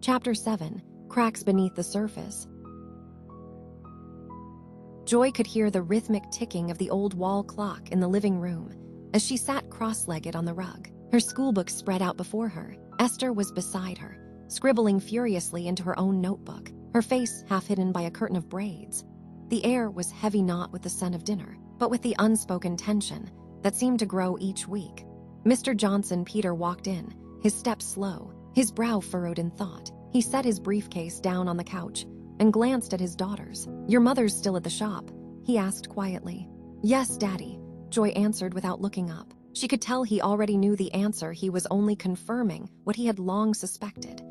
Chapter 7. Cracks Beneath the Surface. Joy could hear the rhythmic ticking of the old wall clock in the living room as she sat cross-legged on the rug, her schoolbook spread out before her. Esther was beside her, scribbling furiously into her own notebook, her face half hidden by a curtain of braids. The air was heavy not with the scent of dinner, but with the unspoken tension that seemed to grow each week. Mr. Johnson Peter walked in, his steps slow, his brow furrowed in thought. He set his briefcase down on the couch and glanced at his daughters. "Your mother's still at the shop?" he asked quietly. "Yes, Daddy," Joy answered without looking up. She could tell he already knew the answer. He was only confirming what he had long suspected.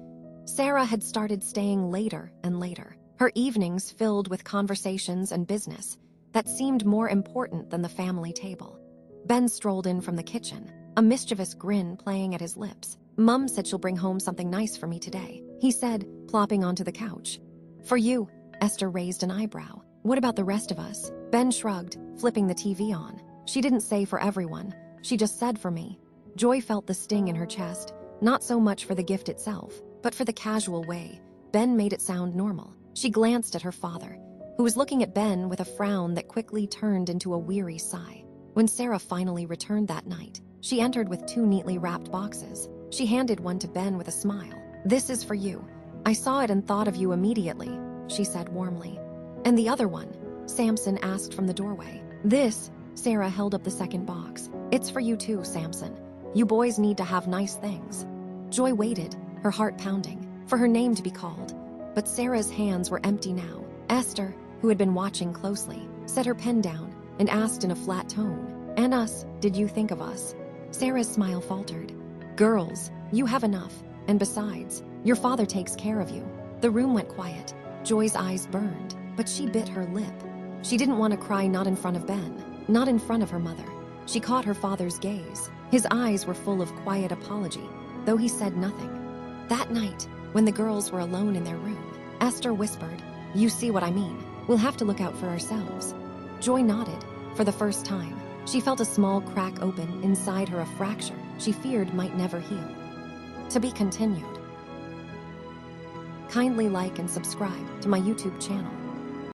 Sarah had started staying later and later, her evenings filled with conversations and business that seemed more important than the family table. Ben strolled in from the kitchen, a mischievous grin playing at his lips. "Mum said she'll bring home something nice for me today," he said, plopping onto the couch. "For you," Esther raised an eyebrow. "What about the rest of us?" Ben shrugged, flipping the TV on. "She didn't say for everyone. She just said for me." Joy felt the sting in her chest, not so much for the gift itself, but for the casual way Ben made it sound normal. She glanced at her father, who was looking at Ben with a frown that quickly turned into a weary sigh. When Sarah finally returned that night, she entered with 2 neatly wrapped boxes. She handed one to Ben with a smile. "This is for you. I saw it and thought of you immediately," she said warmly. "And the other one?" Samson asked from the doorway. "This," Sarah held up the second box. "It's for you too, Samson. You boys need to have nice things." Joy waited, her heart pounding, for her name to be called. But Sarah's hands were empty now. Esther, who had been watching closely, set her pen down and asked in a flat tone, "And us, did you think of us?" Sarah's smile faltered. "Girls, you have enough. And besides, your father takes care of you." The room went quiet. Joy's eyes burned, but she bit her lip. She didn't want to cry, not in front of Ben, not in front of her mother. She caught her father's gaze. His eyes were full of quiet apology, though he said nothing. That night, when the girls were alone in their room, Esther whispered, "You see what I mean. We'll have to look out for ourselves." Joy nodded. For the first time, she felt a small crack open inside her, a fracture she feared might never heal. To be continued. Kindly like and subscribe to my YouTube channel.